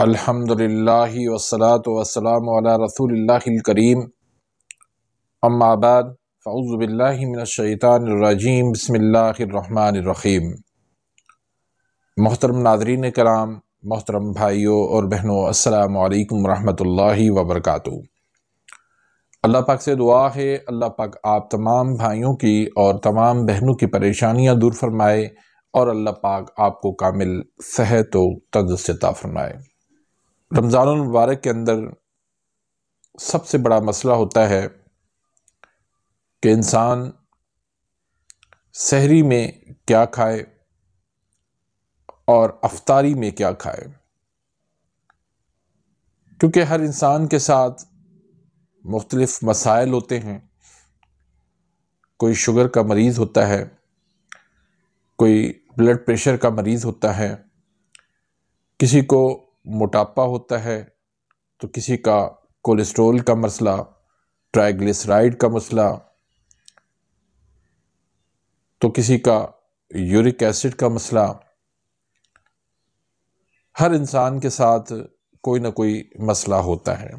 अल्हम्दुलिल्लाहि वस्सलातु वस्सलामु अला रसूलिल्लाहिल करीम अम्मा बाद फ़अऊज़ु बिल्लाहि मिनश शैतानिर रजीम बिस्मिल्लाहिर रहमानिर रहीम। मोहतरम नाज़रीन कराम, मोहतरम भाइयों और बहनों, अस्सलामु अलैकुम रहमतुल्लाहि व बरकातुहू। अल्लाह पाक से दुआ है अल्लाह पाक आप तमाम भाइयों की और तमाम बहनों की परेशानियां दूर फरमाए और अल्लाह पाक आपको कामिल सेहत व तंदुरुस्ती अता फरमाए। रमज़ानुल मुबारक के अंदर सबसे बड़ा मसला होता है कि इंसान सहरी में क्या खाए और अफ्तारी में क्या खाए, क्योंकि हर इंसान के साथ मुख्तलिफ मसाइल होते हैं। कोई शुगर का मरीज़ होता है, कोई ब्लड प्रेशर का मरीज़ होता है, किसी को मोटापा होता है, तो किसी का कोलेस्ट्रॉल का मसला, ट्राइग्लिसराइड का मसला, तो किसी का यूरिक एसिड का मसला। हर इंसान के साथ कोई ना कोई मसला होता है।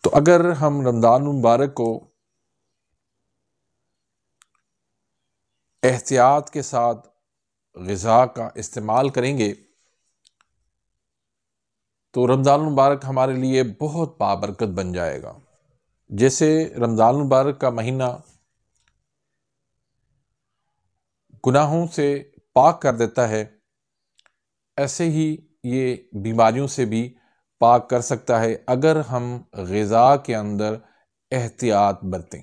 तो अगर हम रमज़ान मुबारक को एहतियात के साथ ग़िज़ा का इस्तेमाल करेंगे तो रमज़ान मुबारक हमारे लिए बहुत बाबरकत बन जाएगा। जैसे रमज़ान मुबारक का महीना गुनाहों से पाक कर देता है, ऐसे ही ये बीमारियों से भी पाक कर सकता है अगर हम ग़िज़ा के अंदर एहतियात बरतें।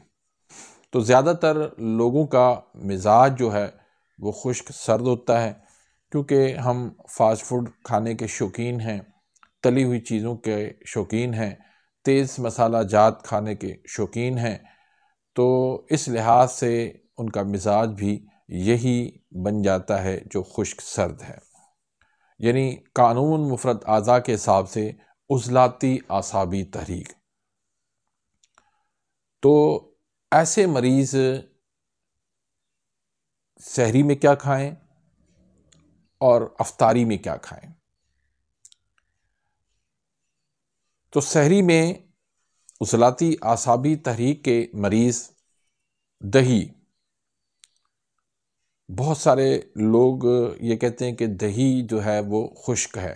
तो ज़्यादातर लोगों का मिजाज जो है वो खुश्क सर्द होता है, क्योंकि हम फास्ट फूड खाने के शौकीन हैं, तली हुई चीज़ों के शौकीन हैं, तेज़ मसाला जात खाने के शौकीन हैं। तो इस लिहाज से उनका मिजाज भी यही बन जाता है जो खुश्क सर्द है, यानी कानून मुफरद आज़ा के हिसाब से उज़लाती आसाबी तहरीक। तो ऐसे मरीज़ सहरी में क्या खाएं और अफ्तारी में क्या खाएं। तो सहरी में उज़लाती आसाबी तहरीक के मरीज़ दही, बहुत सारे लोग ये कहते हैं कि दही जो है वो खुश्क है,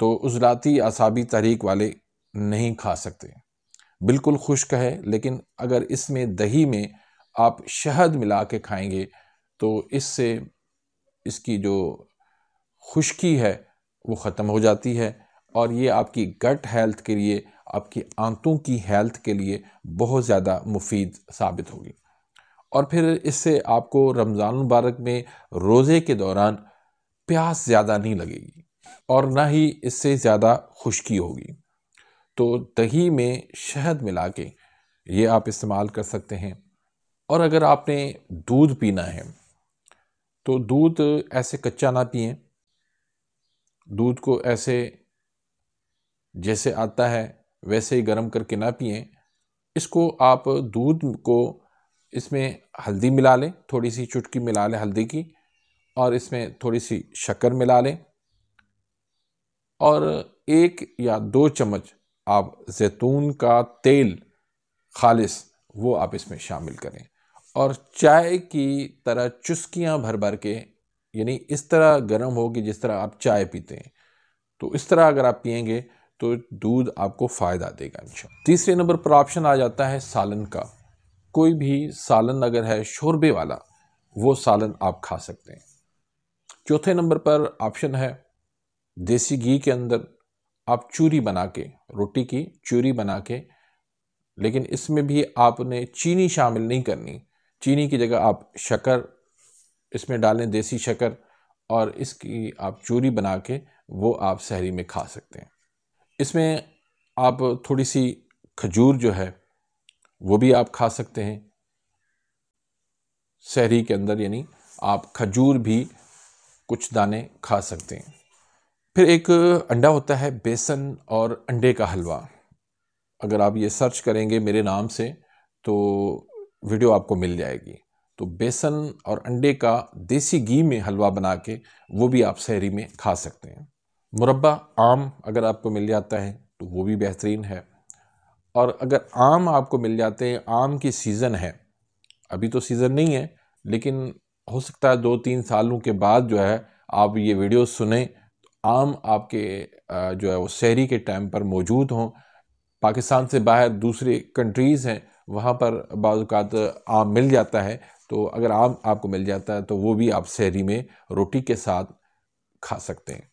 तो उज़लाती आसाबी तहरीक वाले नहीं खा सकते। बिल्कुल खुश्क है, लेकिन अगर इसमें दही में आप शहद मिला के खाएंगे तो इससे इसकी जो खुश्की है वो ख़त्म हो जाती है और ये आपकी गट हेल्थ के लिए, आपकी आंतों की हेल्थ के लिए बहुत ज़्यादा मुफीद साबित होगी। और फिर इससे आपको रमज़ान मुबारक में रोज़े के दौरान प्यास ज़्यादा नहीं लगेगी और ना ही इससे ज़्यादा खुश्की होगी। तो दही में शहद मिला के ये आप इस्तेमाल कर सकते हैं। और अगर आपने दूध पीना है तो दूध ऐसे कच्चा ना पिएं, दूध को ऐसे जैसे आता है वैसे ही गर्म करके ना पिएं। इसको आप दूध को इसमें हल्दी मिला लें, थोड़ी सी चुटकी मिला लें हल्दी की, और इसमें थोड़ी सी शक्कर मिला लें और 1 या 2 चम्मच आप जैतून का तेल खालिस वो आप इसमें शामिल करें और चाय की तरह चुस्कियां भर भर के, यानी इस तरह गर्म होगी जिस तरह आप चाय पीते हैं, तो इस तरह अगर आप पिएंगे तो दूध आपको फ़ायदा देगा इंशाअल्लाह। तीसरे नंबर पर ऑप्शन आ जाता है सालन का। कोई भी सालन अगर है शोरबे वाला, वो सालन आप खा सकते हैं। चौथे नंबर पर ऑप्शन है देसी घी के अंदर आप चूरी बना के, रोटी की चूरी बना के, लेकिन इसमें भी आपने चीनी शामिल नहीं करनी। चीनी की जगह आप शक्कर इसमें डालें, देसी शक्कर, और इसकी आप चूरी बना के वो आप सहरी में खा सकते हैं। इसमें आप थोड़ी सी खजूर जो है वो भी आप खा सकते हैं सहरी के अंदर, यानी आप खजूर भी कुछ दाने खा सकते हैं। फिर एक अंडा होता है बेसन और अंडे का हलवा। अगर आप ये सर्च करेंगे मेरे नाम से तो वीडियो आपको मिल जाएगी। तो बेसन और अंडे का देसी घी में हलवा बना के वो भी आप सहरी में खा सकते हैं। मुरब्बा आम अगर आपको मिल जाता है तो वो भी बेहतरीन है। और अगर आम आपको मिल जाते हैं, आम की सीज़न है, अभी तो सीज़न नहीं है, लेकिन हो सकता है 2-3 सालों के बाद जो है आप ये वीडियो सुने, आम आपके जो है वो सहरी के टाइम पर मौजूद हों। पाकिस्तान से बाहर दूसरे कंट्रीज़ हैं, वहाँ पर बाज़ औक़ात आम मिल जाता है, तो अगर आम आपको मिल जाता है तो वो भी आप सहरी में रोटी के साथ खा सकते हैं।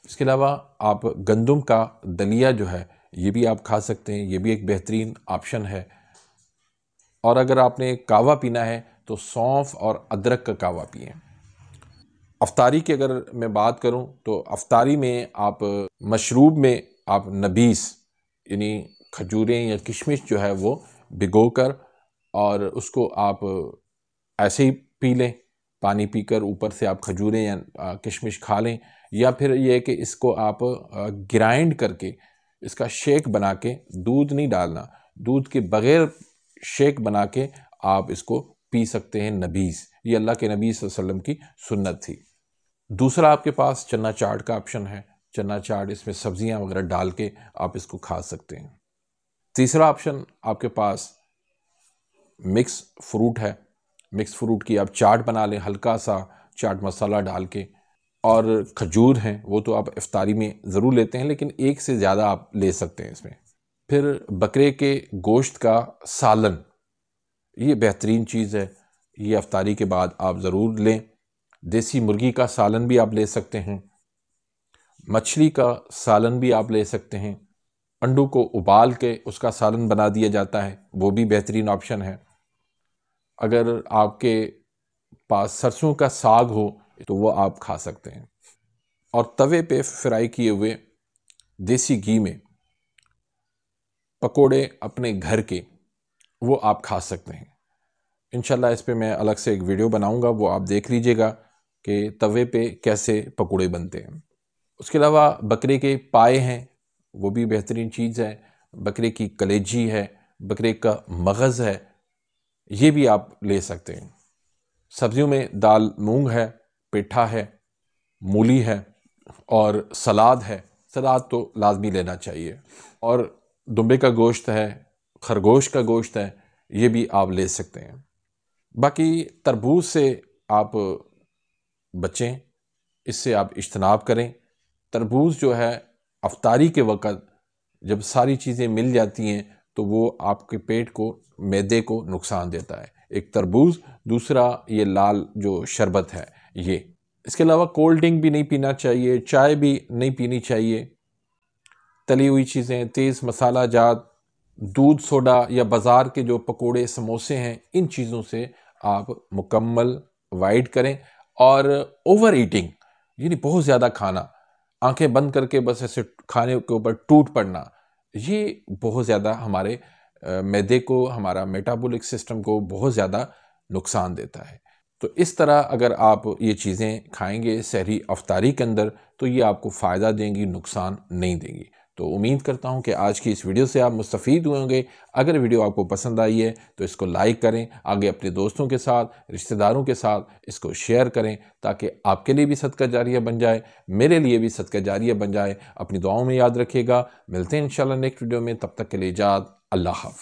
इसके अलावा आप गंदम का दलिया जो है ये भी आप खा सकते हैं, ये भी एक बेहतरीन ऑप्शन है। और अगर आपने कहवा पीना है तो सौंफ और अदरक का कहवा पिएं। अफ्तारी की अगर मैं बात करूं तो अफ्तारी में आप मशरूब में आप नबीस यानी खजूरें या किशमिश जो है वो भिगोकर और उसको आप ऐसे ही पी लें, पानी पीकर ऊपर से आप खजूरें या किशमिश खा लें। या फिर ये है कि इसको आप ग्राइंड करके इसका शेक बना के, दूध नहीं डालना, दूध के बग़ैर शेक बना के आप इसको पी सकते हैं नबीस। ये अल्लाह के नबी सल्लल्लाहु अलैहि वसल्लम की सुन्नत थी। दूसरा आपके पास चना चाट का ऑप्शन है। चना चाट इसमें सब्जियां वगैरह डाल के आप इसको खा सकते हैं। तीसरा ऑप्शन आपके पास मिक्स फ्रूट है। मिक्स फ्रूट की आप चाट बना लें, हल्का सा चाट मसाला डाल के। और खजूर हैं वो तो आप इफ्तारी में ज़रूर लेते हैं, लेकिन एक से ज़्यादा आप ले सकते हैं इसमें। फिर बकरे के गोश्त का सालन, ये बेहतरीन चीज़ है, ये इफ्तारी के बाद आप ज़रूर लें। देसी मुर्गी का सालन भी आप ले सकते हैं। मछली का सालन भी आप ले सकते हैं। अंडों को उबाल के उसका सालन बना दिया जाता है, वो भी बेहतरीन ऑप्शन है। अगर आपके पास सरसों का साग हो तो वो आप खा सकते हैं। और तवे पे फ्राई किए हुए देसी घी में पकोड़े अपने घर के, वो आप खा सकते हैं। इंशाल्लाह इस पे मैं अलग से एक वीडियो बनाऊंगा, वो आप देख लीजिएगा कि तवे पे कैसे पकोड़े बनते हैं। उसके अलावा बकरे के पाए हैं, वो भी बेहतरीन चीज़ है। बकरे की कलेजी है, बकरे का मगज़ है, ये भी आप ले सकते हैं। सब्जियों में दाल मूंग है, पेठा है, मूली है और सलाद है। सलाद तो लाजमी लेना चाहिए। और दुम्बे का गोश्त है, खरगोश का गोश्त है, ये भी आप ले सकते हैं। बाकी तरबूज से आप बचें, इससे आप इज्तनाब करें। तरबूज जो है अफ्तारी के वक़्त जब सारी चीज़ें मिल जाती हैं तो वो आपके पेट को, मैदे को नुकसान देता है। एक तरबूज, दूसरा ये लाल जो शरबत है ये। इसके अलावा कोल्ड ड्रिंक भी नहीं पीना चाहिए, चाय भी नहीं पीनी चाहिए। तली हुई चीज़ें, तेज़ मसाला जात, दूध सोडा या बाज़ार के जो पकोड़े समोसे हैं, इन चीज़ों से आप मुकम्मल अवॉइड करें। और ओवर ईटिंग यानी बहुत ज़्यादा खाना, आंखें बंद करके बस ऐसे खाने के ऊपर टूट पड़ना, ये बहुत ज़्यादा हमारे मैदे को, हमारा मेटाबॉलिक सिस्टम को बहुत ज़्यादा नुकसान देता है। तो इस तरह अगर आप ये चीज़ें खाएंगे सहरी अफ्तारी के अंदर तो ये आपको फ़ायदा देंगी, नुकसान नहीं देंगी। तो उम्मीद करता हूँ कि आज की इस वीडियो से आप मुस्तफ़ीद हुए होंगे। अगर वीडियो आपको पसंद आई है तो इसको लाइक करें, आगे अपने दोस्तों के साथ, रिश्तेदारों के साथ इसको शेयर करें ताकि आपके लिए भी सदका जारिया बन जाए, मेरे लिए भी सदका जारिया बन जाए। अपनी दुआओं में याद रखिएगा। मिलते हैं इंशाल्लाह नेक्स्ट वीडियो में, तब तक के लिए इजाज़त। अल्लाह हाफ़िज़।